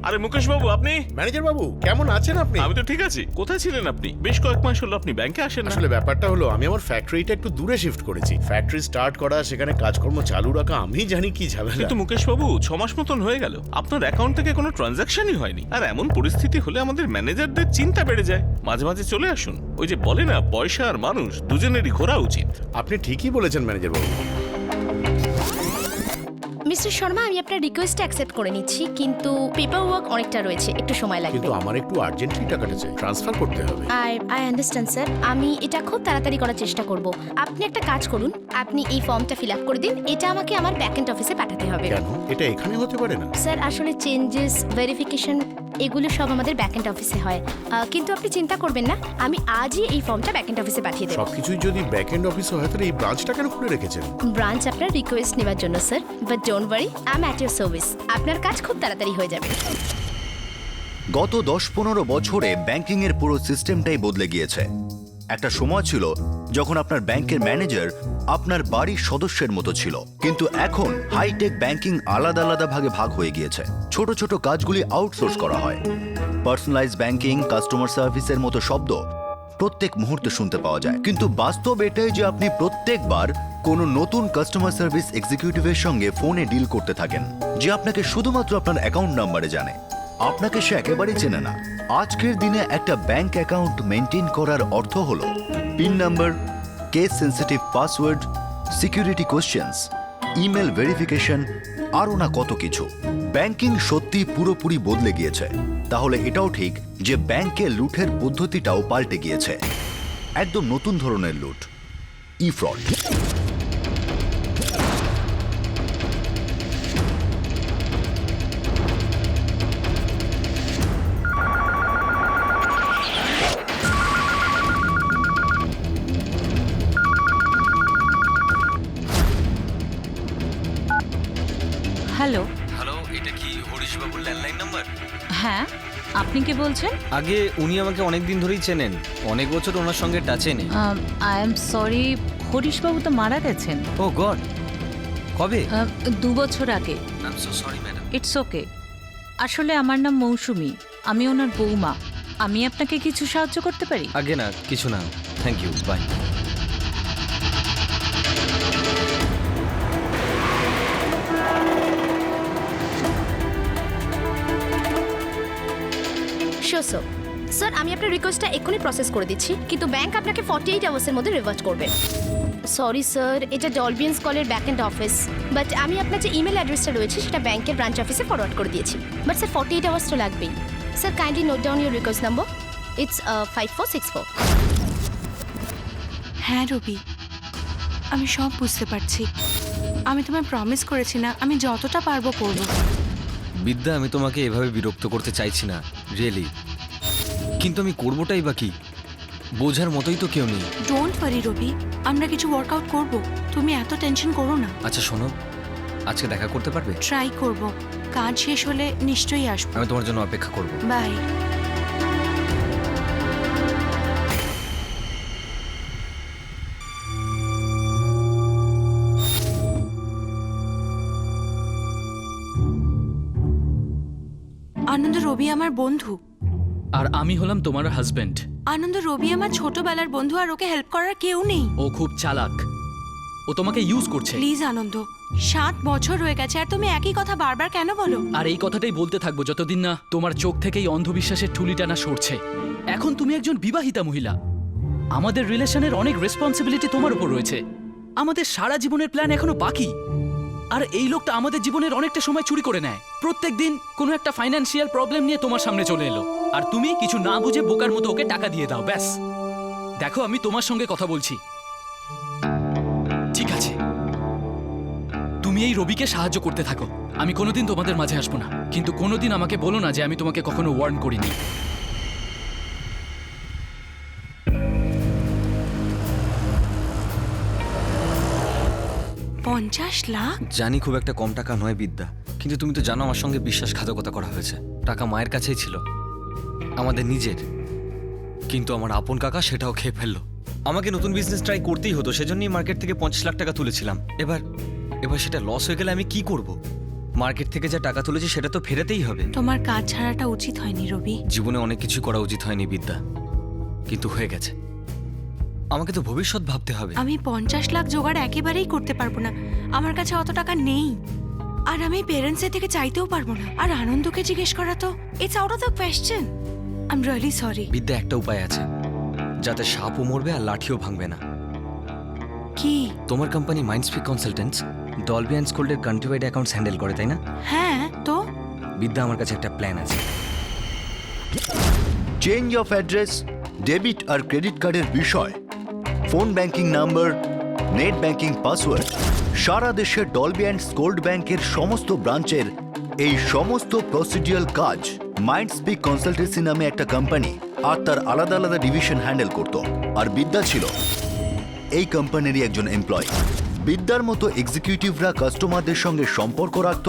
আরে মুকেশ বাবু, আপনি? ম্যানেজার বাবু কেমন আছেন আপনি? আমি তো ঠিক আছি। কোথায় ছিলেন আপনি? বেশ কয়েক মাস হলো আপনি ব্যাংকে আসেন না। আসলে ব্যাপারটা হলো আমি আমার ফ্যাক্টরিটা একটু দূরে শিফট করেছি। ফ্যাক্টরি স্টার্ট করা, সেখানে কাজকর্ম চালু রাখা, আমি জানি কি ঝামেলা। কিন্তু মুকেশ বাবু, 6 মাস মতন হয়ে গেল আপনার অ্যাকাউন্ট থেকে কোনো ট্রানজাকশনই হয়নি। আর এমন পরিস্থিতি হলে আমাদের ম্যানেজারদের চিন্তা বেড়ে যায়। মাঝে মাঝে চলে আসুন। ওই যে বলে না, পয়সা আর মানুষ দুজনেরই ঘোরা উচিত। আপনি ঠিকই বলেছেন ম্যানেজার বাবু। মিস্টার শর্মা, আমি আপনার রিকোয়েস্টটা অ্যাকসেপ্ট করে নিচ্ছি, কিন্তু পেপার ওয়ার্ক অনেকটা রয়েছে, একটু সময় লাগবে। কিন্তু আমার একটু আর্জেন্টলি টাকাটা চাই, ট্রান্সফার করতে হবে। আই আন্ডারস্ট্যান্ড স্যার, আমি এটা খুব তাড়াতাড়ি করার চেষ্টা করব। আপনি একটা কাজ করুন, আপনি এই ফর্মটা ফিল আপ করে দিন, এটা আমাকে আমার ব্যাকএন্ড অফিসে পাঠাতে হবে। কেন, এটা এখানে হতে পারে না? স্যার আসলে চেঞ্জেস, ভেরিফিকেশন এগুলো সব আমাদের ব্যাকএন্ড অফিসে হয়, কিন্তু আপনি চিন্তা করবেন না, আমি আজই এই ফর্মটা ব্যাকএন্ড অফিসে পাঠিয়ে দেব। সবকিছুই যদি ব্যাকএন্ড অফিসে হয় তাহলে এই ব্রাঞ্চটা কেন খুলে রেখেছেন? ব্রাঞ্চ আপনার রিকোয়েস্ট নেওয়ার জন্য sir, but don't worry, I am at your service. আপনার কাজ খুব তাড়াতাড়ি হয়ে যাবে। গত 10-15 বছরে ব্যাংকিংয়ের পুরো সিস্টেমটাই বদলে গিয়েছে। একটা সময় ছিল যখন আপনার ব্যাংকের ম্যানেজার আপনার বাড়ির সদস্যের মতো ছিল, কিন্তু এখন হাইটেক ব্যাংকিং আলাদা আলাদা ভাগে ভাগ হয়ে গিয়েছে। ছোট ছোট কাজগুলি আউটসোর্স করা হয়। পার্সোনালাইজ ব্যাংকিং, কাস্টমার সার্ভিসের মতো শব্দ প্রত্যেক মুহূর্তে শুনতে পাওয়া যায়, কিন্তু বাস্তব এটাই যে আপনি প্রত্যেকবার কোনো নতুন কাস্টমার সার্ভিস এক্সিকিউটিভের সঙ্গে ফোনে ডিল করতে থাকেন, যে আপনাকে শুধুমাত্র আপনার অ্যাকাউন্ট নাম্বারে জানে। আপনাকে সে একেবারেই চেনে না। আজকের দিনে একটা ব্যাংক অ্যাকাউন্ট মেনটেন করার অর্থ হলো pin number, case sensitive password, security questions, email verification, আরও না কত কিছু। ব্যাংকিং সত্যি পুরোপুরি বদলে গিয়েছে। তাহলে এটাও ঠিক যে ব্যাংকে লুটের পদ্ধতিটাও পাল্টে গিয়েছে। একদম নতুন ধরনের লুট, ই ফ্রড। হ্যালো। হ্যালো, এটা কি হরিশবাবুর ল্যান্ডলাইন নাম্বার? হ্যাঁ, আপনি কি বলছেন? আগে উনি আমাকে অনেক দিন ধরেই চেনেন, অনেক বছর ওনার সঙ্গে টাচে নেই। আই এম সরি, হরিশবাবু তো মারা গেছেন। ও গড, কবে? 2 বছর আগে। I am so sorry madam. It's okay. আসলে আমার নাম মৌসুমী, আমি ওনার বৌমা। আমি আপনাকে কিছু সাহায্য করতে পারি? আগে না, কিছু না, thank you, bye. Sure sir. Sir, আমি আপনার রিকোয়েস্টটা এক্ষুনি প্রসেস করে দিচ্ছি, কিন্তু ব্যাংক আপনাকে 48 আওয়ার্সের মধ্যে রিভার্ট করবে। সরি স্যার, এটা ডলবিয়ান্স কলের ব্যাকএন্ড অফিস, বাট আমি আপনার যে ইমেল অ্যাড্রেসটা রয়েছে সেটা ব্যাংকের ব্রাঞ্চ অফিসে ফরওয়ার্ড করে দিয়েছি। বাট স্যার 48 আওয়ার্স তো লাগবেই। Sir kindly note down your request number, it's 5464। হ্যাঁ রবি, আমি সব বুঝতে পারছি। আমি তোমায় প্রমিস করেছি না, আমি যতটা পারবো করবো। বিদ্যা, আমি তোমাকে এভাবে বিরক্ত করতে চাইছি না, রিয়েলি, কিন্তু আমি করবোটাই বা কি? বোঝার মতোই তো কেউ নেই। ডোন্ট ওয়ারি রবি, আমরা কিছু ওয়ার্কআউট করব, তুমি এত টেনশন করো না। আচ্ছা শোনো, আজকে দেখা করতে পারবে? ট্রাই করব, কাজ শেষ হলে নিশ্চয়ই আসবো। আমি তোমার জন্য অপেক্ষা করব। বাই। আনন্দ, রবি আমার বন্ধু। আর আমি হলাম তোমার হাজবেন্ড। আনন্দ, রবি আমার ছোটবেলার বন্ধু, আর ওকে হেল্প করার কেউ নেই। ও খুব চালাক, ও তোমাকে ইউজ করছে। প্লিজ আনন্দ, 7 বছর হয়ে গেছে আর তুমি একই কথা বারবার কেন বলো? আর এই কথাটাই বলতে থাকবো যতদিন না তোমার চোখ থেকেই অন্ধবিশ্বাসের ঠুলিটানা সরছে। এখন তুমি একজন বিবাহিতা মহিলা, আমাদের রিলেশনের অনেক রেসপন্সিবিলিটি তোমার উপর রয়েছে। আমাদের সারা জীবনের প্ল্যান এখনো বাকি, আর এই লোকটা আমাদের জীবনের অনেকটা সময় চুরি করে নেয়। প্রত্যেকদিন কোনো একটা ফাইন্যান্সিয়াল প্রবলেম নিয়ে তোমার সামনে চলে এলো, আর তুমি কিছু না বুঝে বোকার মতো ওকে টাকা দিয়ে দাও, ব্যাস। দেখো, আমি তোমার সঙ্গে কথা বলছি, ঠিক আছে? তুমি এই রবিকে সাহায্য করতে থাকো। আমি কোনোদিন তোমাদের মাঝে আসবো না, কিন্তু কোনোদিন আমাকে বলো না যে আমি তোমাকে কখনো ওয়ার্ন করিনি। 50 লাখ? জানি খুব একটা কম টাকা নয় বিদ্যা, কিন্তু তুমি তো জানো আমার সঙ্গে বিশ্বাসঘাতকতা করা হয়েছে। টাকা মায়ের কাছেই ছিল, আমাদের নিজের, কিন্তু আমার আপন কাকা সেটাও খেয়ে ফেললো। আমাকে নতুন বিজনেস ট্রাই করতেই হতো, সেজন্যই মার্কেট থেকে 50 লাখ টাকা তুলেছিলাম। এবার সেটা লস হয়ে গেলে আমি কি করব? মার্কেট থেকে যা টাকা তুলেছি সেটা তো ফেরাতেই হবে। তোমার কাজ ছাড়াটা উচিত হয়নি রবি। জীবনে অনেক কিছু করা উচিত হয়নি বিদ্যা, কিন্তু হয়ে গেছে। আমাকে তো ভবিষ্যৎ ভাবতে হবে। আমি 50 লাখ জোগাড় একেবারেই করতে পারবো না, আমার কাছে অত টাকা নেই। আর আমি পেরেন্টসের থেকে চাইতেও পারবো না। আর আনন্দকে জিজ্ঞেস করা তো it's out of the question. I am really sorry. বিদ্যা, একটা উপায় আছে যাতে সাপও মরবে আর লাঠিও ভাঙবে না। কি? তোমার company Mindspeak consultants Dolby and স্কোল্ডের কান্ট্রি ওয়াইড অ্যাকাউন্টস হ্যান্ডেল করে, তাই না? হ্যাঁ তো বিদ্যা, আমার কাছে একটা প্ল্যান আছে। চেঞ্জ অফ অ্যাড্রেস, ডেবিট আর ক্রেডিট কার্ডের বিষয়, phone banking number, net banking password, সারা দেশের ডলবি অ্যান্ড স্কোল্ড ব্যাংকের সমস্ত ব্রাঞ্চের এই সমস্ত প্রসিডিউরাল কাজ মাইন্ডস্পিক কনসালটেন্সি নামে একটা কোম্পানি আর তার আলাদা আলাদা ডিভিশন হ্যান্ডেল করত। আর বিদ্যা ছিল এই কোম্পানিরই একজন এমপ্লয়ি। বিদ্যার মতো এক্সিকিউটিভরা কাস্টমারদের সঙ্গে সম্পর্ক রাখত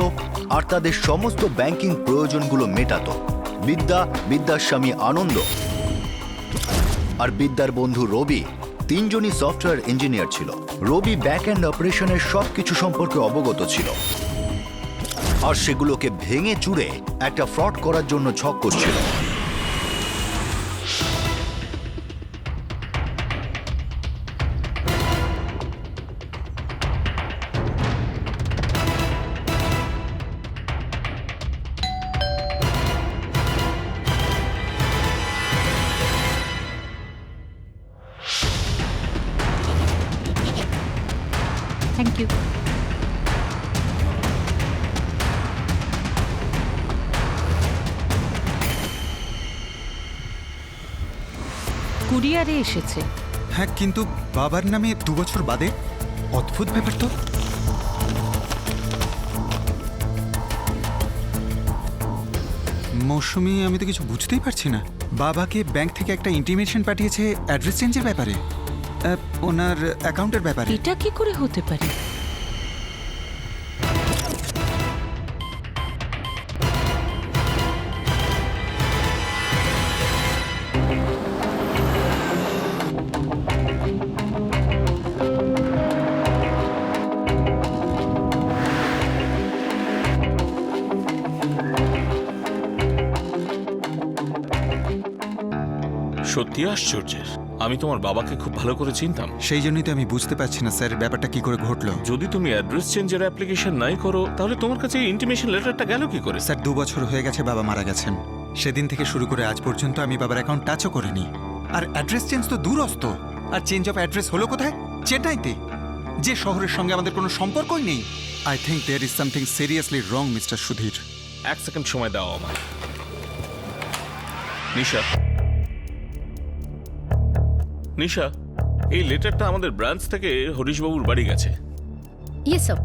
আর তাদের সমস্ত ব্যাংকিং প্রয়োজনগুলো মেটাত। বিদ্যার স্বামী আনন্দ আর বিদ্যার বন্ধু রবি তিনজনই সফটওয়্যার ইঞ্জিনিয়ার ছিল। রবি ব্যাক এন্ড অপারেশনের সবকিছু সম্পর্কে অবগত ছিল আর সেগুলোকে ভেঙে চুরে একটা ফ্রড করার জন্য ছক করছিল। Thank you. কুরিয়ারে এসেছে। হ্যাঁ, কিন্তু বাবার নামে 2 বছর বাদে? অদ্ভুত ব্যাপার তো। মৌসুমি, আমি তো কিছু বুঝতেই পারছি না। বাবাকে ব্যাংক থেকে একটা ইন্টিমেশন পাঠিয়েছে অ্যাড্রেস চেঞ্জের ব্যাপারে, ওনার অ্যাকাউন্টের ব্যাপারে। এটা কি করে হতে পারে? সত্যি আশ্চর্যের। আমি তোমার বাবাকে খুব ভালো করে চিনতাম। সেই জন্যই তো আমি বুঝতে পারছি না স্যার, ব্যাপারটা কি করে ঘটলো। যদি তুমি অ্যাড্রেস চেঞ্জের অ্যাপ্লিকেশন নাই করো তাহলে তোমার কাছে এই ইন্টিমেশন লেটারটা গেল কি করে? স্যার, 2 বছর হয়ে গেছে বাবা মারা গেছেন। সেদিন থেকে শুরু করে আজ পর্যন্ত আমি বাবার অ্যাকাউন্ট টাচও করিনি। আর অ্যাড্রেস চেঞ্জ তো দূরস্থ। আর চেঞ্জ অফ অ্যাড্রেস হলো কোথায়? চেন্নাইতে, যে শহরের সঙ্গে আমাদের কোনো সম্পর্কই নেই। I think there is something seriously wrong mister Sudhir. 1 second সময় দাও আমার। নিশা, নিশা, এই লেটারটা আমাদের ব্রাঞ্চ থেকে হরিশবাবুর বাড়ি গেছে। ইয়েস স্যার,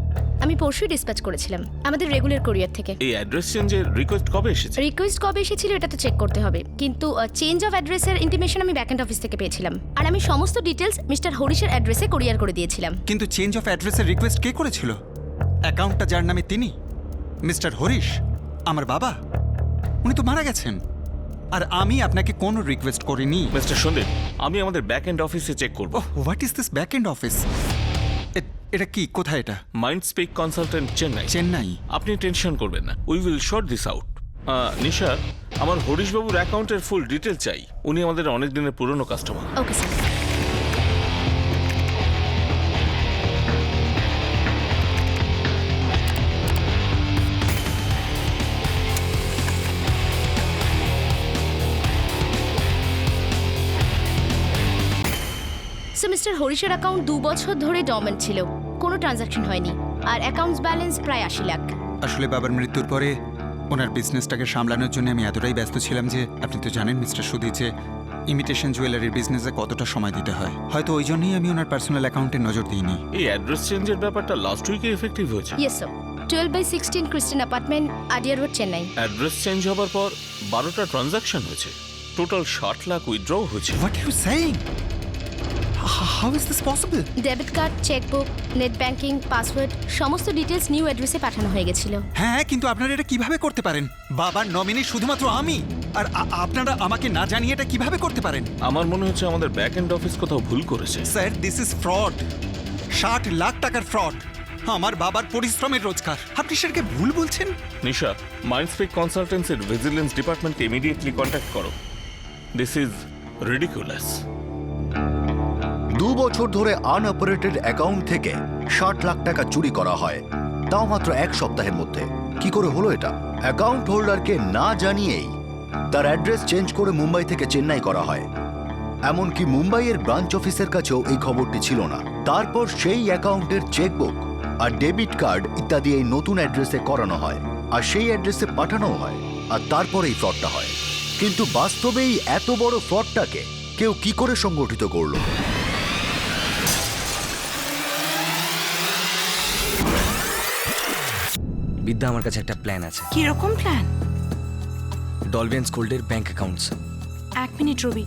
আমি পরশুই ডিসপ্যাচ করেছিলাম আমাদের রেগুলার কোরিয়ার থেকে। এই অ্যাড্রেস চেঞ্জের রিকোয়েস্ট কবে এসেছে? রিকোয়েস্ট কবে এসেছিল এটা তো চেক করতে হবে, কিন্তু চেঞ্জ অফ অ্যাড্রেসের ইন্টিমেশন আমি ব্যাকএন্ড অফিস থেকে পেয়েছিলাম। আর আমি সমস্ত ডিটেলস মিস্টার হরিশের অ্যাড্রেসে কোরিয়ার করে দিয়েছিলাম। কিন্তু চেঞ্জ অফ অ্যাড্রেসের রিকোয়েস্ট কে করেছিল? অ্যাকাউন্টটা যার নামে তিনি, মিস্টার হরিশ, আমার বাবা, উনি তো মারা গেছেন। আর আমি আপনাকে কোনো রিকোয়েস্ট করিনি। মিস্টার সন্দীপ, আমি আমাদের ব্যাক এন্ড অফিসে চেক করব। Oh, what is this back end office? এটা কি, কোথায় এটা? Mindspeak consultant, Chennai. চেন্নাই? আপনি টেনশন করবেন না, we will sort this out. Nisha, আমার হরিশবাবুর অ্যাকাউন্টের ফুল ডিটেল চাই। উনি আমাদের অনেক দিনের পুরনো customer. Okay sir. So mister হরিশের অ্যাকাউন্ট 2 বছর ধরে ডরমেন্ট ছিল, কোনো ট্রানজাকশন হয়নি। আর অ্যাকাউন্টস ব্যালেন্স প্রায় 80 লাখ। আসলে বাবার মৃত্যুর পরে ওনার বিজনেসটাকে সামলানোর জন্য আমি এতটাই ব্যস্ত ছিলাম যে আপনি তো জানেন মিস্টার সুধীর যে ইমিটেশন জুয়েলারির বিজনেসে কতটা সময় দিতে হয়। হয়তো ওই জন্যই আমি ওনার পার্সোনাল অ্যাকাউন্টে নজর দিইনি। এই অ্যাড্রেস চেঞ্জের ব্যাপারটা লাস্ট উইকে এফেক্টিভ হয়েছে। Yes sir, 12/16 Christine apartment, Adyar road, Chennai. Address change হবার পর 12টা ট্রানজাকশন হয়েছে, টোটাল 60 লাখ উইথড্র হয়েছে। What are you saying? How is this possible? Debit card, chequebook, net banking, password সমস্ত ডিটেলস নিউ অ্যাড্রেসে পাঠানো হয়ে গেছিল। হ্যাঁ, কিন্তু আপনারা এটা কিভাবে করতে পারেন? বাবার নমিনি শুধুমাত্র আমি, আর আপনারা আমাকে না জানিয়ে এটা কিভাবে করতে পারেন? আমার মনে হচ্ছে আমাদের ব্যাক এন্ড অফিস কোথাও ভুল করেছে। Sir, this is fraud. 60 lakh টাকার ফ্রড। আমার বাবার পরিশ্রমের রোজগার, আপনি সেটাকে ভুল বলছেন? নিশা, মাইন্ডস্পেক কনসালটেন্সির ভিজিলেন্স ডিপার্টমেন্টকে ইমিডিয়েটলি কন্ট্যাক্ট করো। This is ridiculous. 2 বছর ধরে আনঅপারেটেড অ্যাকাউন্ট থেকে 60 লাখ টাকা চুরি করা হয়, তাও মাত্র 1 সপ্তাহের মধ্যে। কি করে হলো এটা? অ্যাকাউন্ট হোল্ডারকে না জানিয়েই তার অ্যাড্রেস চেঞ্জ করে মুম্বাই থেকে চেন্নাই করা হয়। এমনকি মুম্বাইয়ের ব্রাঞ্চ অফিসের কাছেও এই খবরটি ছিল না। তারপর সেই অ্যাকাউন্টের চেকবুক আর ডেবিট কার্ড ইত্যাদি এই নতুন অ্যাড্রেসে করানো হয়, আর সেই অ্যাড্রেসে পাঠানো হয়, আর তারপরেই ফ্রডটা হয়। কিন্তু বাস্তবেই এত বড় ফ্রডটাকে কেউ কি করে সংগঠিত করলো? বিদ্যা, আমার কাছে একটা প্ল্যান আছে। কিরকম প্ল্যান? ডলভিয়ান্স গোল্ডের ব্যাংক অ্যাকাউন্টস। 1 মিনিট রবি,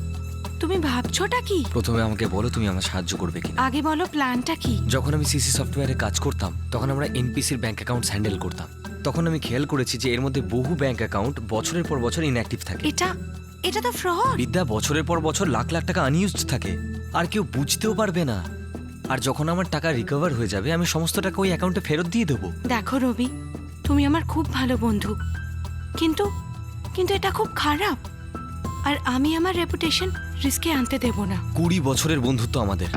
তুমি ভাবছোটা কি? প্রথমে আমাকে বলো তুমি আমার সাহায্য করবে কিনা। আগে বলো প্ল্যানটা কি? যখন আমি সিসি সফটওয়্যারে কাজ করতাম তখন আমরা এনপিসির ব্যাংক অ্যাকাউন্টস হ্যান্ডেল করতাম। তখন আমি খেয়াল করেছি যে এর মধ্যে বহু ব্যাংক অ্যাকাউন্ট বছরের পর বছর ইনঅ্যাক্টিভ থাকে। এটা তো ফ্রড। বিদ্যা, বছরের পর বছর লাখ লাখ টাকা আনইউজড থাকে, আর কেউ বুঝতেও পারবে না। আর যখন আমার টাকা রিকভার হয়ে যাবে আমি সমস্ত টাকা ওই অ্যাকাউন্টে ফেরত দিয়ে দেবো। দেখো রবি, তুমি আমার খুব ভালো বন্ধু, কিন্তু কিন্তু এটা খুব খারাপ, আর আমি আমার রেপুটেশন রিস্কে আনতে দেব না। 20 বছরের বন্ধুত্ব আমাদের।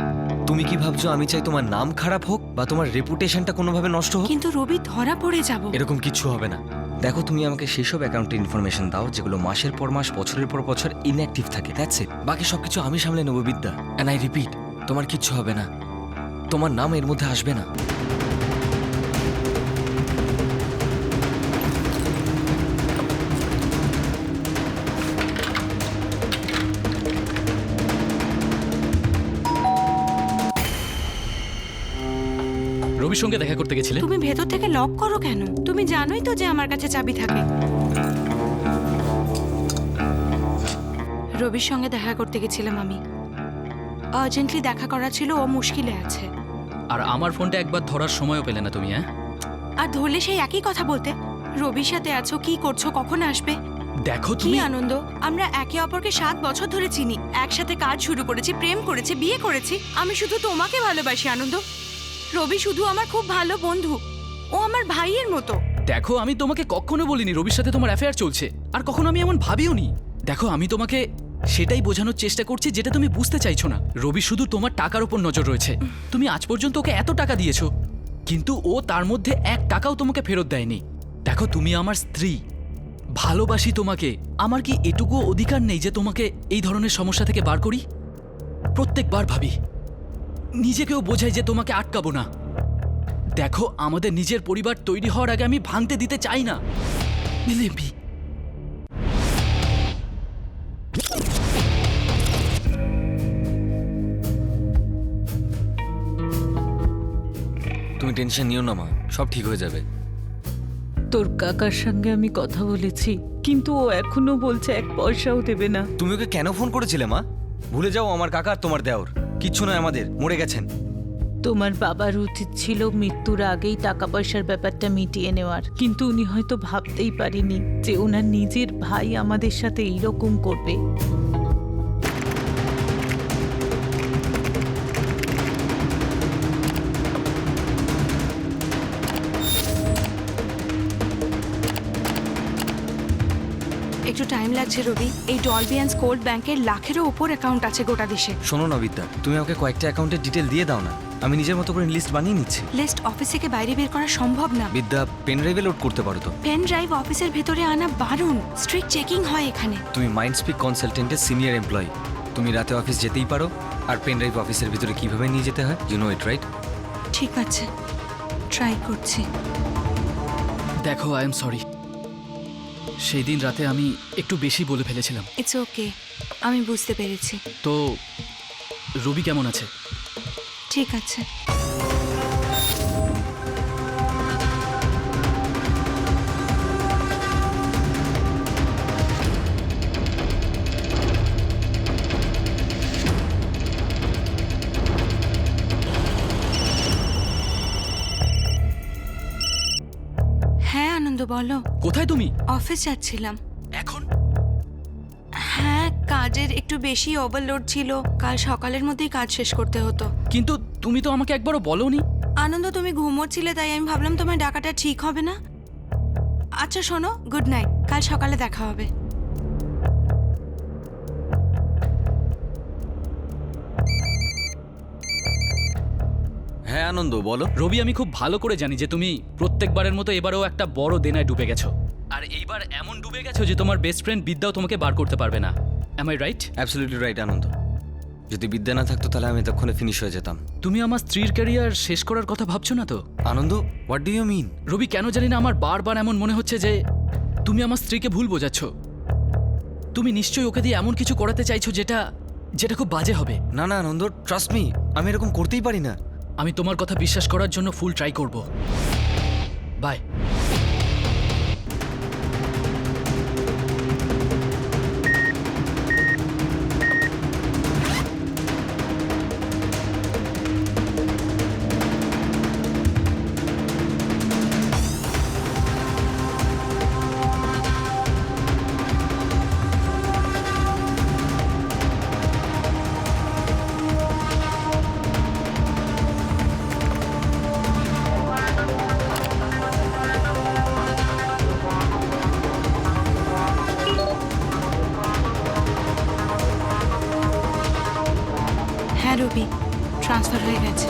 তুমি কি ভাবছো আমি চাই তোমার নাম খারাপ হোক বা তোমার রেপুটেশনটা কোনোভাবে নষ্ট হোক? কিন্তু রবি, ধরা পড়ে যাব। এরকম কিছু হবে না। দেখো, তুমি আমাকে সেসব অ্যাকাউন্টের ইনফরমেশন দাও যেগুলো মাসের পর মাস, বছরের পর বছর ইনঅ্যাক্টিভ থাকে। That's it. বাকি সবকিছু আমি সামলে নেবো বিদ্যা। এন্ড আই রিপিট, তোমার কিচ্ছু হবে না, তোমার নাম এর মধ্যে আসবে না। রবির সঙ্গে দেখা করতে গেছিলে? তুমি ভেতর থেকে লক করো কেন? তুমি জানোই তো যে আমার কাছে চাবি থাকে। রবির সঙ্গে দেখা করতে গেছিলাম আমি। আর্জেন্টলি দেখা করা ছিল, ও মুশকিলে আছে। আর আমার ফোনটা একবার ধরার সময়ও পেলে না তুমি, হ্যাঁ? আর ধরলে সেই একই কথা বলতে, রবির সাথে আছো, কি করছো, কখন আসবে। দেখো কি তুমি, আনন্দ, আমরা একে অপরকে 7 বছর ধরে চিনি, একসাথে কাজ শুরু করেছি, প্রেম করেছি, বিয়ে করেছি। আমি শুধু তোমাকে ভালোবাসি আনন্দ। রবি শুধু আমার খুব ভালো বন্ধু, ও আমার ভাইয়ের মতো। দেখো আমি তোমাকে কখনো বলিনি রবির সাথে তোমার অ্যাফেয়ার চলছে, আর কখনো আমি এমন ভাবিও নি। দেখো, আমি তোমাকে সেটাই বোঝানোর চেষ্টা করছি যেটা তুমি বুঝতে চাইছো না। রবি শুধু তোমার টাকার উপর নজর রয়েছে। তুমি আজ পর্যন্ত ওকে এত টাকা দিয়েছো, কিন্তু ও তার মধ্যে 1 টাকাও তোমাকে ফেরত দেয়নি। দেখো, তুমি আমার স্ত্রী, ভালোবাসি তোমাকে। আমার কি এটুকু অধিকার নেই যে তোমাকে এই ধরনের সমস্যা থেকে বার করি? প্রত্যেকবার ভাবি, নিজেকেও বোঝাই যে তোমাকে আটকাবো না। দেখো, আমাদের নিজের পরিবার তৈরি হওয়ার আগে আমি ভাঙতে দিতে চাই না। Believe me. তুমি টেনশন নিও না মা, সব ঠিক হয়ে যাবে। তোর কাকার সঙ্গে আমি কথা বলেছি, কিন্তু ও এখনো বলছে 1 পয়সাও দেবে না। তুমি ওকে কেন ফোন করেছিলে মা? ভুলে যাও, আমার কাকা আর তোমার দেওর কিচ্ছু নয়, আমাদের মরে গেছেন। তোমার বাবার উচিত ছিল মৃত্যুর আগেই টাকা পয়সার ব্যাপারটা মিটিয়ে নেওয়ার, কিন্তু উনি হয়তো ভাবতেই পারেনি যে ওনার নিজের ভাই আমাদের সাথে এইরকম করবে। একটু টাইম লাগছে রবি। এই ডলভিয়ান্স গোল্ড ব্যাংকের লাখেরও উপর অ্যাকাউন্ট আছে গোটা দেশে। শোনো না বিদ্যা, তুমি আমাকে কয়েকটা অ্যাকাউন্টের ডিটেল দিয়ে দাও না, আমি নিজের মতো করে লিস্ট বানিয়ে নিচ্ছি। লিস্ট অফিস থেকে বাইরে বের করা সম্ভব না। বিদ্যা, পেন ড্রাইভে লোড করতে পারো তো? পেন ড্রাইভ অফিসের ভেতরে আনা বারণ, স্ট্রিক্ট চেকিং হয় এখানে। তুমি মাইন্ডস্পিক কনসালটেন্টের সিনিয়র এমপ্লয়ি, তুমি রাতে অফিস যেতেই পারো, আর পেন ড্রাইভ অফিসের ভিতরে কিভাবে নিয়ে যেতে হয় ইউ নো ইট, রাইট? ঠিক আছে, ট্রাই করছি। দেখো, আই এম সরি, সেই দিন রাতে আমি একটু বেশি বলে ফেলেছিলাম। ইটস ওকে, আমি বুঝতে পেরেছি। তো রবি কেমন আছে? ঠিক আছে। হ্যাঁ আনন্দ, বলো। কোথায় তুমি? অফিস যাচ্ছিলাম। এখন? হ্যাঁ, কাজের একটু বেশি ওভারলোড ছিল, কাল সকালের মধ্যেই কাজ শেষ করতে হতো। কিন্তু তুমি তো আমাকে একবারও বলোনি। আনন্দ, তুমি ঘুমোচ্ছিলে তাই আমি ভাবলাম তোমার ডাকাটা ঠিক হবে না। আচ্ছা শোনো, গুড নাইট, কাল সকালে দেখা হবে। হ্যাঁ আনন্দ, বলো। রবি, আমি খুব ভালো করে জানি যে তুমি প্রত্যেকবারের মতো এবারেও একটা বড় দেনায় ডুবে গেছো। আর এইবার এমন ডুবে গেছো যে তোমার বেস্ট ফ্রেন্ড বিদ্যাও তোমাকে বার করতে পারবে না। Am I right? Absolutely right Anand. যদি বিদ্যা না থাকতো তাহলে আমি তখনই ফিনিশ হয়ে যেতাম। তুমি আমার স্ত্রীর ক্যারিয়ার শেষ করার কথা ভাবছো না তো? আনন্দ, হোয়াট ডু ইউ মিন? রবি, কেন জানি না আমার বারবার এমন মনে হচ্ছে যে তুমি আমার স্ত্রীকে ভুল বোঝাচ্ছ। তুমি নিশ্চয়ই ওকে দিয়ে এমন কিছু করাতে চাইছো যেটা যেটা খুব বাজে হবে। না না আনন্দ, ট্রাস্ট মি, আমি এরকম করতেই পারি না। আমি তোমার কথা বিশ্বাস করার জন্য ফুল ট্রাই করব। বাই। হ্যাঁ রবি, ট্রান্সফার হয়ে গেছে।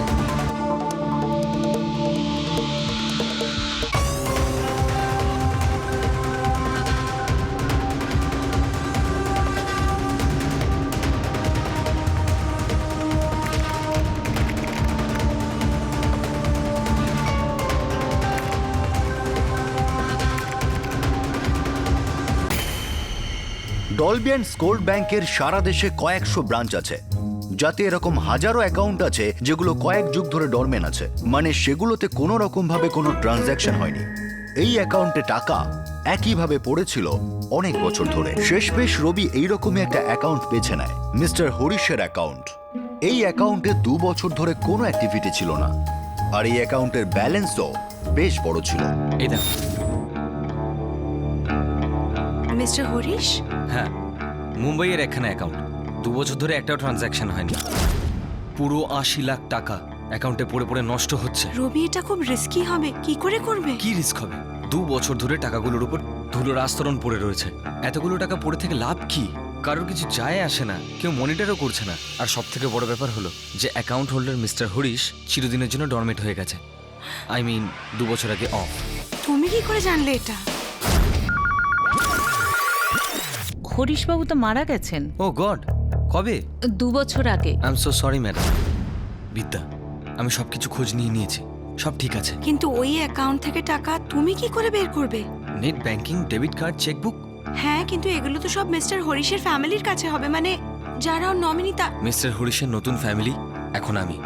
ডলবি অ্যান্ড স্কোল্ড ব্যাংকের সারা দেশে কয়েকশো ব্রাঞ্চ আছে, যাতে এরকম হাজারো অ্যাকাউন্ট আছে যেগুলো কয়েক যুগ ধরে ডরমেন আছে, মানে সেগুলোতে কোনো রকম ভাবে কোনো ট্রানজ্যাকশন হয়নি। এই অ্যাকাউন্টে টাকা একইভাবে পড়েছিল অনেক বছর ধরে। শেষমেশ রবি এইরকমই একটা অ্যাকাউন্ট বেছে নেয়, মিস্টার হরিশের অ্যাকাউন্ট। এই অ্যাকাউন্টে 2 বছর ধরে কোনো অ্যাক্টিভিটি ছিল না, আর এই অ্যাকাউন্টের ব্যালেন্সও বেশ বড় ছিল। এই দেখো। মিস্টার হরিশ? হ্যাঁ, মুম্বাইয়ের একখানা অ্যাকাউন্ট। 2 বছর ধরে একটাও ট্রানজ্যাকশন হয়নি। পুরো 80 লাখ টাকা অ্যাকাউন্টে পড়ে পড়ে নষ্ট হচ্ছে। রবি, এটা খুব রিস্কি হবে, কি করে করবে? কি রিস্ক হবে? 2 বছর ধরে টাকাগুলোর উপর ধুলোর আস্তরণ পড়ে রয়েছে। এতগুলো টাকা পড়ে থেকে লাভ কি? কারোর কিছু যায় আসে না, কেউ মনিটরও করছে না। আর সব থেকে বড় ব্যাপার হলো যে অ্যাকাউন্ট হোল্ডার মিস্টার হরিশ চিরদিনের জন্য ডরমেট হয়ে গেছে। আই মিন 2 বছর আগে অফ। তুমি কি করে জানলে এটা? হরিশবাবু তো মারা গেছেন ও গড, কবে? 2 বছর আগে। I am so sorry madam. বিদ্যা, আমি সবকিছু খোঁজ নিয়ে নিয়েছি, সব ঠিক আছে। কিন্তু ওই অ্যাকাউন্ট থেকে টাকা তুমি কি করে বের করবে? Net banking, debit card, chequebook. হ্যাঁ, কিন্তু এগুলো তো সব মিস্টার হরিশের ফ্যামিলির কাছে হবে, মানে যারা ওর নমিনি তা। মিস্টার হরিশের নতুন ফ্যামিলি এখন আমি।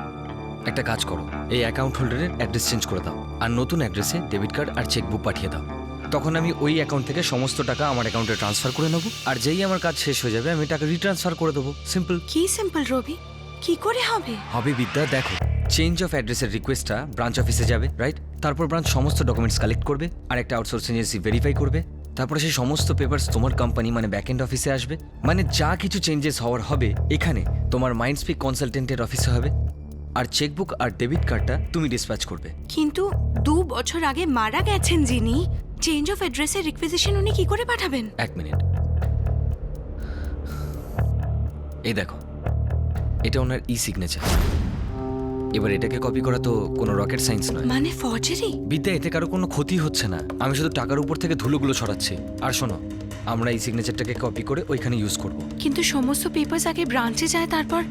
একটা কাজ করো, এই অ্যাকাউন্ট হোল্ডারের অ্যাড্রেস চেঞ্জ করে দাও আর নতুন অ্যাড্রেসে ডেবিট কার্ড আর চেকবুক পাঠিয়ে দাও। তখন আমি ওই অ্যাকাউন্ট থেকে সমস্ত টাকা আমার অ্যাকাউন্টে ট্রান্সফার করে নেবো, আর যেই আমার কাজ শেষ হয়ে যাবে আমি টাকা রিট্রান্সফার করে দেবো। সিম্পল। কি সিম্পল রবি? কি করে হবে? হবে বিদ্যা, দেখো। চেঞ্জ অফ অ্যাড্রেসের রিকোয়েস্টটা ব্রাঞ্চ অফিসে যাবে, রাইট? তারপর ব্রাঞ্চ সমস্ত ডকুমেন্টস কালেক্ট করবে আর একটা আউটসোর্স এজেন্সি ভেরিফাই করবে। তারপরে সেই সমস্ত পেপারস তোমার কোম্পানি মানে ব্যাক এন্ড অফিসে আসবে। মানে যা কিছু চেঞ্জেস হওয়ার হবে এখানে তোমার মাইন্ডস্পিক কনসালটেন্টের অফিসে হবে। আর চেকবুক আর ডেবিট কার্ডটা তুমি ডিসপ্যাচ করবে। কিন্তু 2 বছর আগে মারা গেছেন যিনি, চেঞ্জ অফ অ্যাড্রেসের রিকোয়েজিশন উনি কি করে পাঠাবেন? 1 মিনিট। এই দেখো, এটা ওনার ই সিগনেচার। এবার এটাকে কপি করা তো কোনো রকেট সায়েন্স নয়। মানে ফর্জারি? বিদ্যা, এতে কারো কোনো ক্ষতি হচ্ছে না, আমি শুধু টাকার উপর থেকে ধুলোগুলো ছড়াচ্ছি। আর শোনো, আমরা এই সিগনেচারটাকে কপি করে ওইখানে ইউজ করব। কিন্তু সমস্ত পেপারস আগে ব্রাঞ্চে যায়, তারপর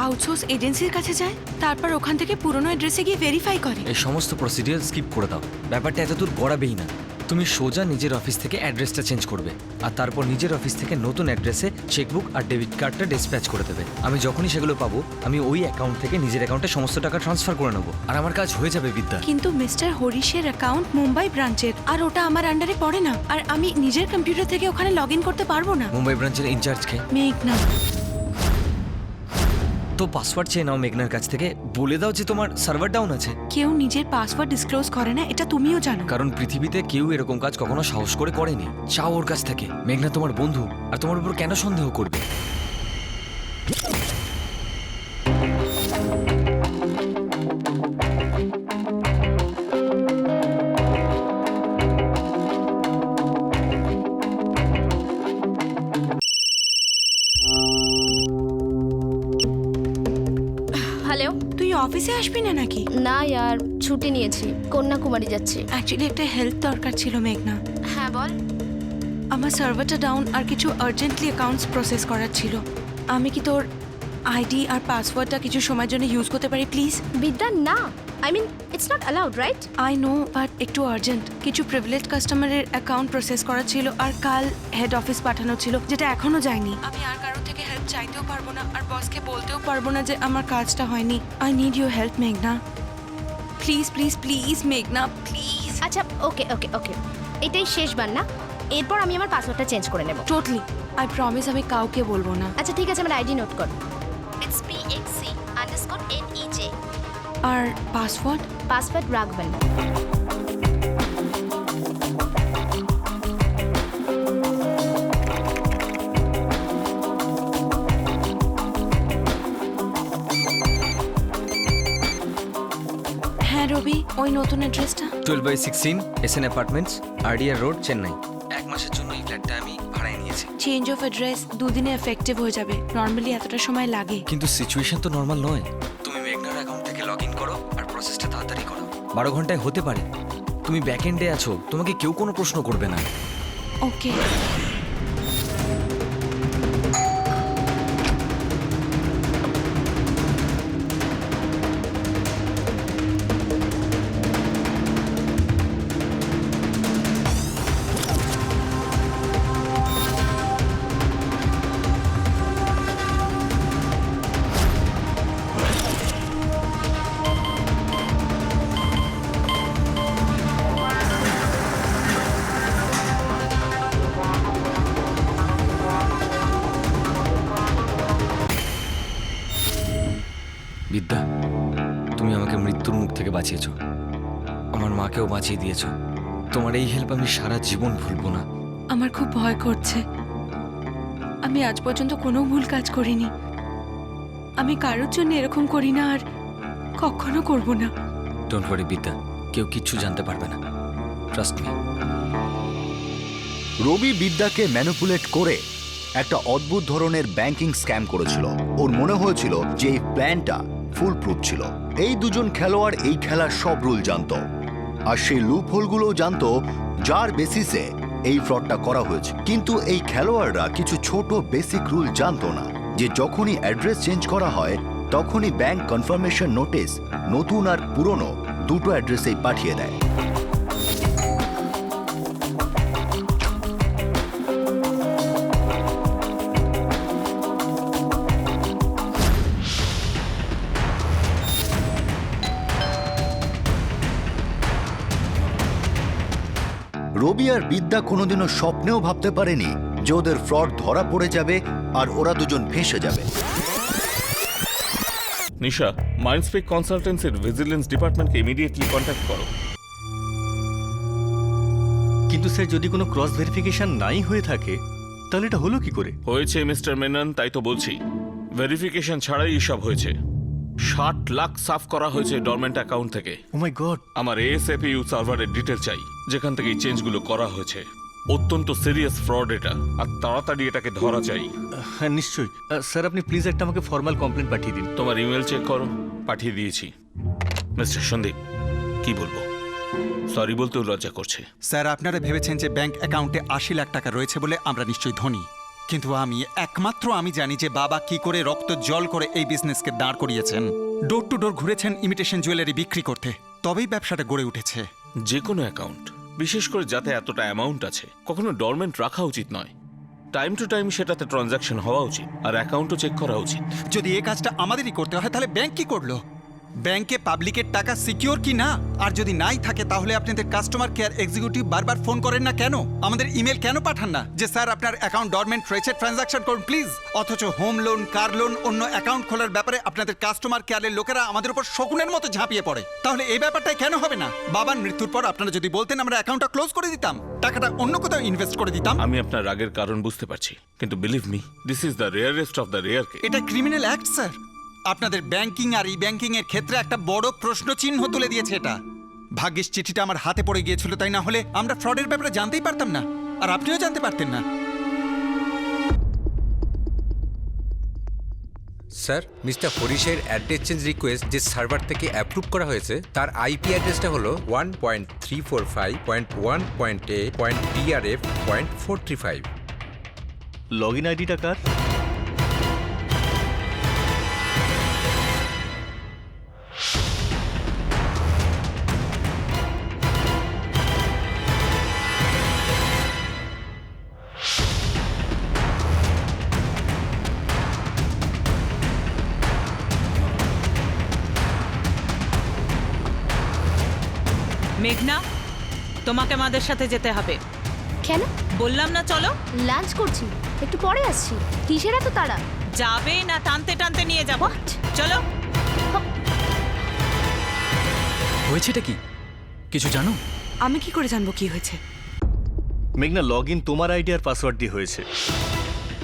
আউটসোর্স এজেন্সির কাছে যায়, তারপর ওখান থেকে পুরনো অ্যাড্রেসে গিয়ে ভেরিফাই করে। এই সমস্ত প্রসিডিউর স্কিপ করে দাও, ব্যাপারটা এতদূর গড়াবেই না। তুমি সোজা নিজের অফিস থেকে অ্যাড্রেসটা চেঞ্জ করবে আর তারপর নিজের অফিস থেকে নতুন অ্যাড্রেসে চেকবুক আর ডেবিট কার্ডটা ডিসপ্যাচ করে দেবে। আমি যখনই সেগুলো পাবো আমি ওই অ্যাকাউন্ট থেকে নিজের অ্যাকাউন্টে সমস্ত টাকা ট্রান্সফার করে নেবো আর আমার কাজ হয়ে যাবে বিদ্যা। কিন্তু মিস্টার হরিশের অ্যাকাউন্ট মুম্বাই ব্রাঞ্চের, আর ওটা আমার আন্ডারে পড়ে না, আর আমি নিজের কম্পিউটার থেকে ওখানে লগ ইন করতে পারবো না। মুম্বাই ব্রাঞ্চের ইনচার্জ কে? মেঘনা। তো পাসওয়ার্ড চেয়ে নাও মেঘনার কাছ থেকে, বলে দাও যে তোমার সার্ভার ডাউন আছে। কেউ নিজের পাসওয়ার্ড ডিসক্লোজ করে না, এটা তুমিও জানো। কারণ পৃথিবীতে কেউ এরকম কাজ কখনো সাহস করে করেনি। চাও ওর কাছ থেকে। মেঘনা তোমার বন্ধু, আর তোমার উপর কেন সন্দেহ করবে? অফিসে আসবি না নাকি? না ইয়ার, ছুটি নিয়েছি, কন্যাকুমারী যাচ্ছি। অ্যাকচুয়ালি একটা হেল্প দরকার ছিল মেঘনা। হ্যাঁ বল। আমার সার্ভারটা ডাউন আর কিছু আর্জেন্টলি অ্যাকাউন্টস প্রসেস করার ছিল। আমি কি তোর আইডি আর পাসওয়ার্ডটা কিছু সময়ের জন্য ইউজ করতে পারি প্লিজ? বিদ্যা না, I mean it's not allowed, right? I know, but একটু আর্জেন্ট। কিছু প্রিভিলেজ কাস্টমারের অ্যাকাউন্ট প্রসেস করা ছিল আর কাল হেড অফিস পাঠানো ছিল, যেটা এখনো যায়নি। আমি আর কারোর থেকে হেল্প চাইতেও পারবো না আর বসকে বলতেও পারবো না যে আমার কাজটা হয়নি। আই নিড ইউর হেল্প মেঘনা, প্লিজ প্লিজ প্লিজ মেঘনা প্লিজ। আচ্ছা ওকে ওকে ওকে, এটাই শেষবার না? এরপর আমি আমার পাসওয়ার্ডটা চেঞ্জ করে নেব। টোটালি, আই প্রমিস আমি কাউকে বলবো না। আচ্ছা ঠিক আছে, আমার আইডি নোট কর। It's PXC_NEJ। আর পাসওয়ার্ড? পাসওয়ার্ড রাখবেন। হ্যাঁ রবি, ওই নতুন অ্যাড্রেসটা। 12/16 SN apartments, RDR road, Chennai. 1 মাসের জন্য এই ফ্ল্যাটটা আমি ভাড়ায় নিয়েছি। চেঞ্জ অফ অ্যাড্রেস 2 দিনে এফেক্টিভ হয়ে যাবে। নর্মালি এতটা সময় লাগে। কিন্তু সিচুয়েশন তো নর্মাল নয়। তুমি মেঘনার অ্যাকাউন্ট থেকে লগ ইন করো আর প্রসেসটা তাড়াতাড়ি করো। 12 ঘন্টায় হতে পারে। তুমি ব্যাক এন্ডে আছো, তোমাকে কেউ কোনো প্রশ্ন করবে না। ওকে। বিদ্যা, তুমি আমাকে মৃত্যুর মুখ থেকে বাঁচিয়েছো, আমার মাকেও বাঁচিয়ে দিয়েছো। তোমার এই হেল্প আমি সারা জীবন ভুলবো না। আমার খুব ভয় করছে। আমি আজ পর্যন্ত কোনো ভুল কাজ করিনি। আমি কারোর জন্য এরকম করি না আর কখনো করব না। ডোন্ট ওয়ারি বিদ্যা, কেউ কিচ্ছু জানতে পারবে না, ট্রাস্ট মি। রবি বিদ্যাকে ম্যানিপুলেট করে একটা অদ্ভুত ধরনের ব্যাংকিং স্ক্যাম করেছিল। ওর মনে হয়েছিল যে এই প্ল্যানটা ফুল প্রুফ ছিল। এই দুজন খেলোয়াড় এই খেলার সব রুল জানতো আর সেই লুপ হোলগুলোও জানতো যার বেসিসে এই ফ্রডটা করা হয়েছে। কিন্তু এই খেলোয়াড়রা কিছু ছোট বেসিক রুল জানতো না, যে যখনই অ্যাড্রেস চেঞ্জ করা হয় তখনই ব্যাংক কনফার্মেশন নোটিশ নতুন আর পুরনো দুটো অ্যাড্রেসেই পাঠিয়ে দেয়। রবি আর বিদ্যা কোনোদিনও স্বপ্নেও ভাবতে পারেনি যে ওদের ফ্রড ধরা পড়ে যাবে আর ওরা দুজন ফেঁসে যাবে। নিশা, মাইন্ডস্পেক কনসালটেন্সির ভিজিলেন্স ডিপার্টমেন্টকে ইমিডিয়েটলি কন্ট্যাক্ট করো। কিন্তু স্যার, যদি কোনো ক্রস ভেরিফিকেশন নাই হয়ে থাকে তাহলে এটা হলো কি করে? হয়েছে মিস্টার মেনন, তাই তো বলছি। ভেরিফিকেশন ছাড়াই এসব হয়েছে। 60 লাখ সাফ করা হয়েছে ডরমেন্ট অ্যাকাউন্ট থেকে। ও মাই গড! আমার ASAPU সার্ভারের ডিটেল চাই, যেখান থেকে এই চেঞ্জগুলো করা হয়েছে। অত্যন্ত সিরিয়াস ফ্রড এটা, আর তাড়াতাড়ি এটাকে ধরা চাই। হ্যাঁ নিশ্চয়ই। স্যার, আপনি প্লিজ একটা আমাকে ফর্মাল কমপ্লেন পাঠিয়ে দিন। তোমার ইমেল চেক করো, পাঠিয়ে দিয়েছি। মিস্টার সন্দীপ, কি বলবো, সরি বলতেও লজ্জা করছে। স্যার, আপনারা ভেবেছেন যে ব্যাংক অ্যাকাউন্টে 80 লাখ টাকা রয়েছে বলে আমরা নিশ্চয়ই ধনী, কিন্তু একমাত্র আমি জানি যে বাবা কি করে রক্ত জল করে এই বিজনেসকে দাঁড় করিয়েছেন। ডোর টু ডোর ঘুরেছেন ইমিটেশন জুয়েলারি বিক্রি করতে, তবেই ব্যবসাটা গড়ে উঠেছে। যে কোনো অ্যাকাউন্ট, বিশেষ করে যাতে এতটা অ্যামাউন্ট আছে, কখনো ডরমেন্ট রাখা উচিত নয়। টাইম টু টাইম সেটাতে ট্রানজাকশন হওয়া উচিত, আর অ্যাকাউন্টও চেক করা উচিত। যদি এই কাজটা আমাদেরই করতে হয় তাহলে ব্যাংক কি করলো? ব্যাংকে পাবলিকের টাকা সিকিউর কি না? আর যদি নাই থাকে তাহলে আপনাদের কাস্টমার কেয়ার এক্সিকিউটিভ বারবার ফোন করেন না কেন? আমাদের ইমেল কেন পাঠান না যে স্যার আপনার অ্যাকাউন্ট ডরমেন্ট রয়েছে, ট্রানজাকশন করুন প্লিজ? অথচ হোম লোন, কার লোন, অন্য অ্যাকাউন্ট খোলার ব্যাপারে আপনাদের কাস্টমার কেয়ারের লোকেরা আমাদের উপর শকুনের মতো ঝাঁপিয়ে পড়ে। তাহলে এই ব্যাপারটাই কেন হবে না? বাবার মৃত্যুর পর আপনারা যদি বলতেন আমরা অ্যাকাউন্টটা ক্লোজ করে দিতাম, টাকাটা অন্য কোথাও ইনভেস্ট করে দিতাম। আমি আপনার রাগের কারণ বুঝতে পারছি, কিন্তু believe me, this is the rarest of the rare case. এটা ক্রিমিনাল অ্যাক্ট স্যার। আপনাদের ব্যাংকিং আর ই ব্যাংকিং এর ক্ষেত্রে একটা বড় প্রশ্ন চিহ্ন তুলে দিয়েছে এটা। ভাগ্যিস চিঠিটা আমার হাতে পড়ে গিয়েছিল, তাই না হলে আমরা ফ্রডের ব্যাপারে জানতেই পারতাম না, আর আপনিও জানতে পারতেন না। স্যার, মিস্টার হরিশের অ্যাড্রেস চেঞ্জ রিকোয়েস্ট যে সার্ভার থেকে অ্যাপ্রুভ করা হয়েছে তার আইপি অ্যাড্রেসটা হলো 1.345.1.a.brf.435। লগ ইন আইডিটা কার? মেঘনা, তোমাকে আমাদের সাথে যেতে হবে। কেন? বললাম না চলো। লাঞ্চ করছি, একটু পরে আসছি। কিসের এত তাড়া? যাবে না টানতে টানতে নিয়ে যাবো। What? চলো। হয়েছেটা কি কিছু জানো? আমি কি করে জানবো কি হয়েছে? মেঘনা, লগ ইন তোমার আইডি আর পাসওয়ার্ড দিয়ে হয়েছে।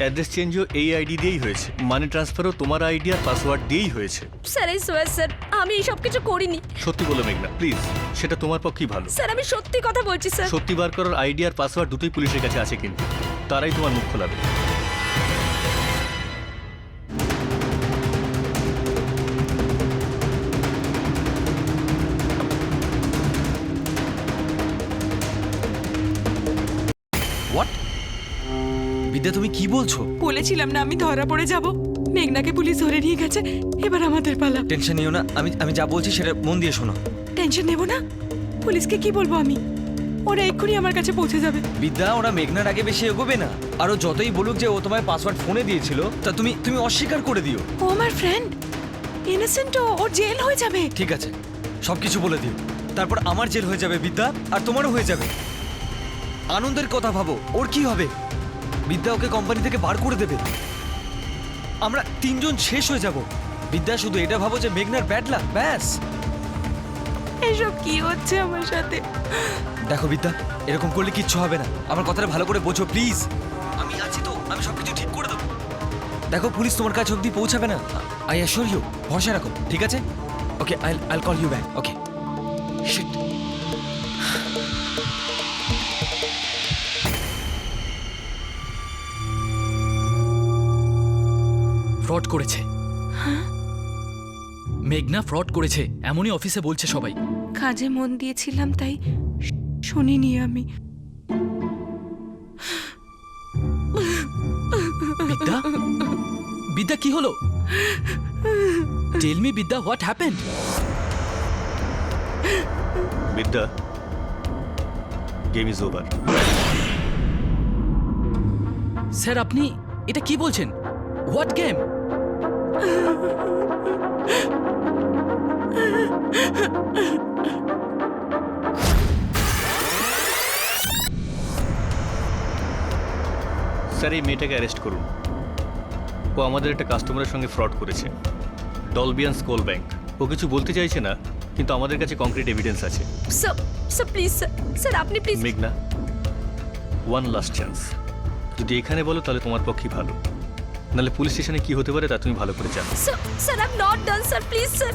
অ্যাড্রেস চেঞ্জও এই আইডি দিয়েই হয়েছে। মানি ট্রান্সফারও তোমার আইডি আর পাসওয়ার্ড দিয়েই হয়েছে। স্যার এই সোয়ার স্যার, আমি এই সব কিছু করিনি। সত্যি বলো মেঘনা, প্লিজ, সেটা তোমার পক্ষেই ভালো। স্যার আমি সত্যি কথা বলছি স্যার। সত্যি বার করার আইডি আর পাসওয়ার্ড দুটোই পুলিশের কাছে আছে, কিন্তু তারাই তোমার মুখ খোলাবে। হোয়াট? বিদ্যা, তুমি কি বলছো? বলেছিলাম না আমি ধরা পড়ে যাব। মেঘনাকে পুলিশ ধরে নিয়ে গেছে, এবার আমাদের পালা। টেনশন নিও না, আমি যা বলছি সেটা মন দিয়ে শোনো। টেনশন নেব না? পুলিশকে কি বলবো আমি? ওরা এক্ষুনি আমার কাছে পৌঁছে যাবে। বিদ্যা, ওরা মেঘনার আগে বেশি এগোবে না। আরো যতই বলুক যে ও তোমায় পাসওয়ার্ড ফোনে দিয়েছিল, তা তুমি অস্বীকার করে দিও। ও আমার ফ্রেন্ড, ইনোসেন্ট, ওর জেল হয়ে যাবে। ঠিক আছে, সবকিছু বলে দিও। তারপর আমার জেল হয়ে যাবে বিদ্যা, আর তোমারও হয়ে যাবে। আনন্দের কথা ভাবো, ওর কি হবে? বিদ্যা ওকে কোম্পানি থেকে বার করে দেবে, আমরা তিনজন শেষ হয়ে যাব। বিদ্যা, শুধু এটা ভাবো যে মেঘনার ব্যাড লাক, ব্যাস। এসব কি হচ্ছে আমার সাথে? দেখো বিদ্যা, এরকম করলে কিচ্ছু হবে না। আমার কথাটা ভালো করে বোঝো প্লিজ। আমি আছি তো, আমি সবকিছু ঠিক করে দেবো। দেখো, পুলিশ তোমার কাছে অবধি পৌঁছাবে না, আই অ্যাসিওর ইউ। ভরসা রাখো, ঠিক আছে? Okay, I'll call you back. Okay. Shit. Fraud করেছে। মেঘনা ফ্রড করেছে, এমনই অফিসে বলছে সবাই। কাজে মন দিয়েছিলাম তাই শুনিনি আমি। বিদ্যা, বিদ্যা কি হলো? টেল মি বিদ্যা, হোয়াট হ্যাপেন্ড? বিদ্যা, গেম ইজ ওভার। স্যার আপনি এটা কি বলছেন? What game? স্যার, এই মেয়েটাকে অ্যারেস্ট করুন। ও আমাদের একটা কাস্টমারের সঙ্গে ফ্রড করেছে, ডলবিয়ান স্কোল ব্যাংক। ও কিছু বলতে চাইছে না, কিন্তু আমাদের কাছে কংক্রিট এভিডেন্স আছে। Sir sir please sir, sir আপনি প্লিজ। মেঘনা, ওয়ান লাস্ট চান্স। যদি এখানে বলো তাহলে তোমার পক্ষেই ভালো, নাহলে পুলিশ স্টেশনে কি হতে পারে তা তুমি ভালো করে জানো। Sir sir I am not done sir, please sir.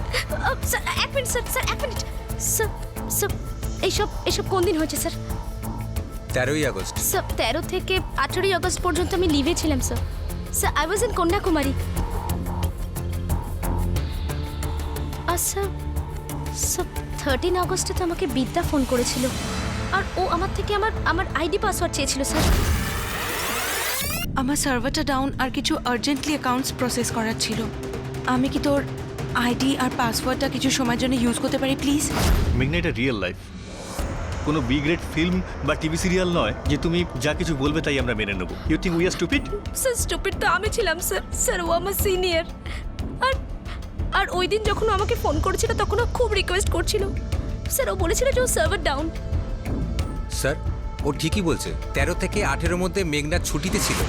Sir এক মিনিট স্যার, স্যার এক মিনিট। স্যার স্যার এইসব কোন দিন হয়েছে স্যার? 13ই আগস্ট। স্যার 13 থেকে 18ই আগস্ট পর্যন্ত আমি লিভে ছিলাম sir. Sir I was in Kanyakumari. আচ্ছা স্যার 13 আগস্টে তো আমাকে বিদ্যা ফোন করেছিল, আর ও আমার থেকে আমার আইডি পাসওয়ার্ড চেয়েছিল স্যার। আমার সার্ভারটা ডাউন আর কিছু আর্জেন্টলি অ্যাকাউন্টস প্রসেস করার ছিল। আমি কি তোর আইডি আর পাসওয়ার্ডটা কিছু সময়ের জন্য ইউজ করতে পারি প্লিজ? মেঘনা, এটা রিয়েল লাইফ, কোনো বি গ্রেড ফিল্ম বা টিভি সিরিয়াল নয় যে তুমি যা কিছু বলবে তাই আমরা মেনে নেব। You think we are stupid? Sir stupid তো আমি ছিলাম স্যার। স্যার ও আমার সিনিয়র, আর ওই দিন যখন ও আমাকে ফোন করেছিল তখন ও খুব রিকোয়েস্ট করছিল। স্যার ও বলেছিল যে ও সার্ভার ডাউন। স্যার, ও ঠিকই বলছে। 13 থেকে 18-এর মধ্যে মেঘনা ছুটিতে ছিল।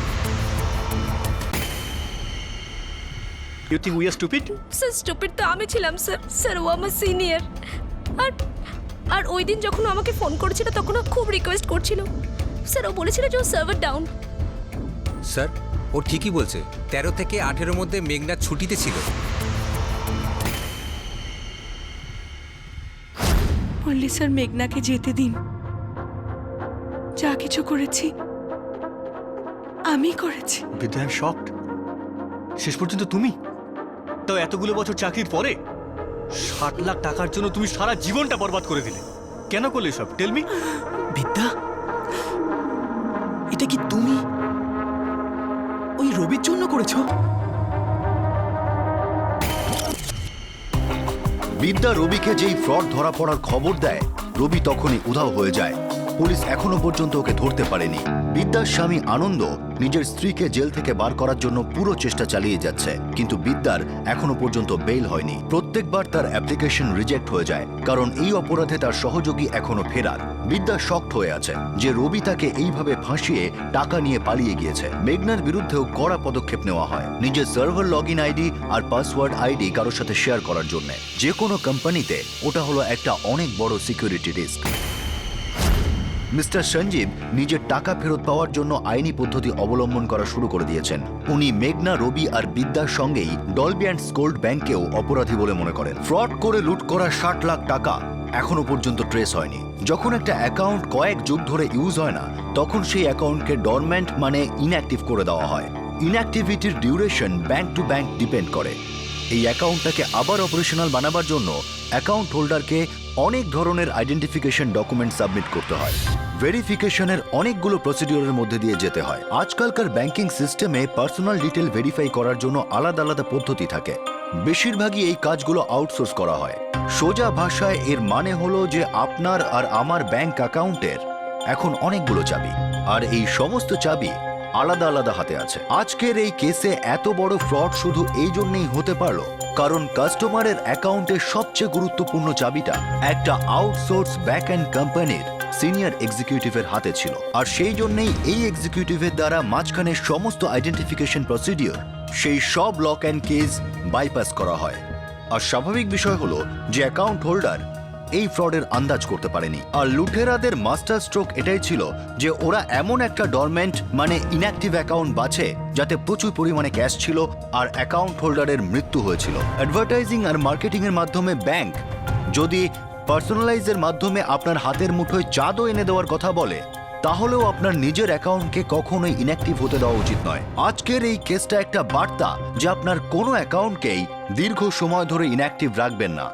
You think we are stupid? Sir stupid তো আমি ছিলাম স্যার। স্যার ও আমার সিনিয়র, আর ওই দিন যখন ও আমাকে ফোন করেছিল তখন ও খুব রিকোয়েস্ট করছিল। স্যার ও বলেছিল যে ও সার্ভার ডাউন। স্যার, ও ঠিকই বলছে। 13 থেকে 18-এর মধ্যে মেঘনা ছুটিতে ছিল। বললি স্যার মেঘনাকে যেতে দিন। যা কিছু করেছি আমি করেছি। বিদ্যা, আই এম শকড। শেষ পর্যন্ত তুমি তাও এতগুলো বছর চাকরির পরে 60 লাখ টাকার জন্য তুমি সারা জীবনটা বরবাদ করে দিলে। কেন করলে সব? Tell me. বিদ্যা, এটা কি তুমি ওই রবির জন্য করেছো? বিদ্যা রবিকে যেই ফ্রড ধরা পড়ার খবর দেয়, রবি তখনই উধাও হয়ে যায়। পুলিশ এখনো পর্যন্ত ওকে ধরতে পারেনি। বিদ্যার স্বামী আনন্দ নিজের স্ত্রীকে জেল থেকে বার করার জন্য পুরো চেষ্টা চালিয়ে যাচ্ছে, কিন্তু বিদ্যার এখনো পর্যন্ত বেইল হয়নি। প্রত্যেকবার তার অ্যাপ্লিকেশন রিজেক্ট হয়ে যায়, কারণ এই অপরাধে তার সহযোগী এখনো ফেরার। বিদ্যা শকড হয়ে আছে যে রবি তাকে এইভাবে ফাঁসিয়ে টাকা নিয়ে পালিয়ে গিয়েছে। মেঘনার বিরুদ্ধেও কড়া পদক্ষেপ নেওয়া হয়, নিজের সার্ভার লগ ইন আইডি আর পাসওয়ার্ড আইডি কারোর সাথে শেয়ার করার জন্য। যে কোনো কোম্পানিতে ওটা হলো একটা অনেক বড় সিকিউরিটি রিস্ক। মিস্টার সঞ্জীব নিজের টাকা ফেরত পাওয়ার জন্য আইনি পদ্ধতি অবলম্বন করা শুরু করে দিয়েছেন। উনি মেঘনা, রবি আর বিদ্যার সঙ্গেই ডলবি অ্যান্ড স্কোল্ড ব্যাংকেও অপরাধী বলে মনে করেন। ফ্রড করে লুট করা 60 লাখ টাকা এখনো পর্যন্ত ট্রেস হয়নি। যখন একটা অ্যাকাউন্ট কয়েক যুগ ধরে ইউজ হয় না, তখন সেই অ্যাকাউন্টকে ডরম্যান্ট মানে ইনঅ্যাক্টিভ করে দেওয়া হয়। ইনঅ্যাক্টিভিটির duration bank to bank depend করে। এই অ্যাকাউন্টটাকে আবার অপারেশনাল বানাবার জন্য অ্যাকাউন্ট হোল্ডারকে অনেক ধরনের আইডেন্টিফিকেশন ডকুমেন্ট সাবমিট করতে হয়। ভেরিফিকেশনের অনেকগুলো প্রসিডিওরের মধ্যে দিয়ে যেতে হয়। আজকালকার ব্যাংকিং সিস্টেমে পার্সোনাল ডিটেল ভেরিফাই করার জন্য আলাদা আলাদা পদ্ধতি থাকে। বেশিরভাগই এই কাজগুলো আউটসোর্স করা হয়। সোজা ভাষায় এর মানে হলো যে আপনার আর আমার ব্যাংক অ্যাকাউন্টের এখন অনেকগুলো চাবি, আর এই সমস্ত চাবি আলাদা আলাদা হাতে আছে। আজকের এই কেসে এত বড় ফ্রড শুধু এই জন্যই হতে পারলো কারণ কাস্টমারের অ্যাকাউন্টের সবচেয়ে গুরুত্বপূর্ণ চাবিটা একটা আউটসোর্স ব্যাক এন্ড কোম্পানির সিনিয়র এক্সিকিউটিভের হাতে ছিল। আর সেই জন্যই এই এক্সিকিউটিভের দ্বারা মাঝখানে সমস্ত আইডেন্টিফিকেশন প্রসিডিওর, সেই সব লক অ্যান্ড কেস বাইপাস করা হয়। আর স্বাভাবিক বিষয় হলো যে অ্যাকাউন্ট হোল্ডার এই ফ্রডের আন্দাজ করতে পারেনি। আর লুটেরাদের মাস্টার স্ট্রোক এটাই ছিল যে ওরা এমন একটা ডরমেন্ট মানে ইনঅ্যাক্টিভ অ্যাকাউন্ট বাছে যাতে প্রচুর পরিমাণে ক্যাশ ছিল আর অ্যাকাউন্ট হোল্ডারের মৃত্যু হয়েছিল। অ্যাডভার্টাইজিং আর মার্কেটিং এর মাধ্যমে ব্যাংক যদি পার্সোনালাইজের মাধ্যমে আপনার হাতের মুঠোয় চাঁদও এনে দেওয়ার কথা বলে, তাহলেও আপনার নিজের অ্যাকাউন্টকে কখনোই ইনঅ্যাক্টিভ হতে দেওয়া উচিত নয়। আজকের এই কেসটা একটা বার্তা যে আপনার কোনো অ্যাকাউন্টকেই দীর্ঘ সময় ধরে ইনঅ্যাক্টিভ রাখবেন না।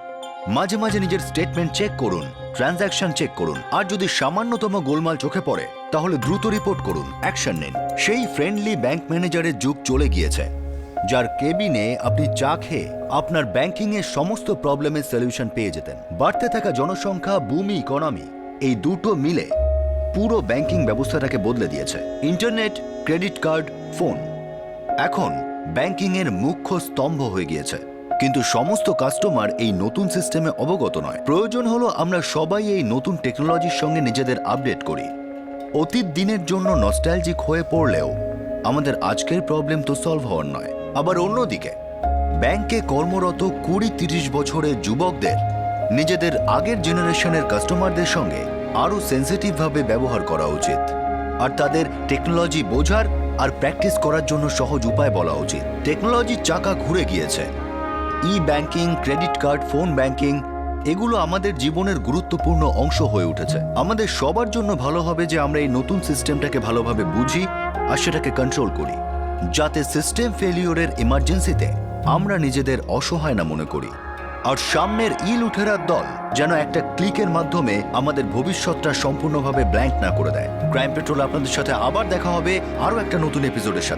মাঝে মাঝে নিজের স্টেটমেন্ট চেক করুন, ট্রানজ্যাকশন চেক করুন, আর যদি সামান্যতম গোলমাল চোখে পড়ে তাহলে দ্রুত রিপোর্ট করুন, অ্যাকশন নিন। সেই ফ্রেন্ডলি ব্যাংক ম্যানেজারের যুগ চলে গিয়েছে, যার কেবিনে আপনি চা খেয়ে আপনার ব্যাংকিং এর সমস্ত প্রবলেমের সলিউশন পেয়ে যেতেন। বাড়তে থাকা জনসংখ্যা, বুমি ইকোনমি, এই দুটো মিলে পুরো ব্যাংকিং ব্যবস্থাটাকে বদলে দিয়েছে। ইন্টারনেট, ক্রেডিট কার্ড, ফোন এখন ব্যাংকিং এর মুখ্য স্তম্ভ হয়ে গিয়েছে। কিন্তু সমস্ত কাস্টমার এই নতুন সিস্টেমে অবগত নয়। প্রয়োজন হলো আমরা সবাই এই নতুন টেকনোলজির সঙ্গে নিজেদের আপডেট করি। অতীত দিনের জন্য নস্টালজিক হয়ে পড়লেও আমাদের আজকের প্রবলেম তো সলভ হওয়ার নয়। আবার অন্যদিকে ব্যাংকে কর্মরত 20-30 বছরের যুবকদের নিজেদের আগের জেনারেশনের কাস্টমারদের সঙ্গে আরও সেন্সিটিভভাবে ব্যবহার করা উচিত, আর তাদের টেকনোলজি বোঝার আর প্র্যাকটিস করার জন্য সহজ উপায় বলা উচিত। টেকনোলজির চাকা ঘুরে গিয়েছে। ই banking, credit card, phone banking এগুলো আমাদের জীবনের গুরুত্বপূর্ণ অংশ হয়ে উঠেছে। আমাদের সবার জন্য ভালো হবে যে আমরা এই নতুন সিস্টেমটাকে ভালোভাবে বুঝি আর সেটাকে কন্ট্রোল করি, যাতে সিস্টেম ফেলিওরের ইমার্জেন্সিতে আমরা নিজেদের অসহায় না মনে করি। আর সামনের লুটেরার দল যেন একটা ক্লিকের মাধ্যমে আমাদের ভবিষ্যৎটা সম্পূর্ণভাবে ব্ল্যাঙ্ক না করে দেয়। ক্রাইম পেট্রোল আপনাদের সাথে আবার দেখা হবে আরও একটা নতুন এপিসোডের সাথে।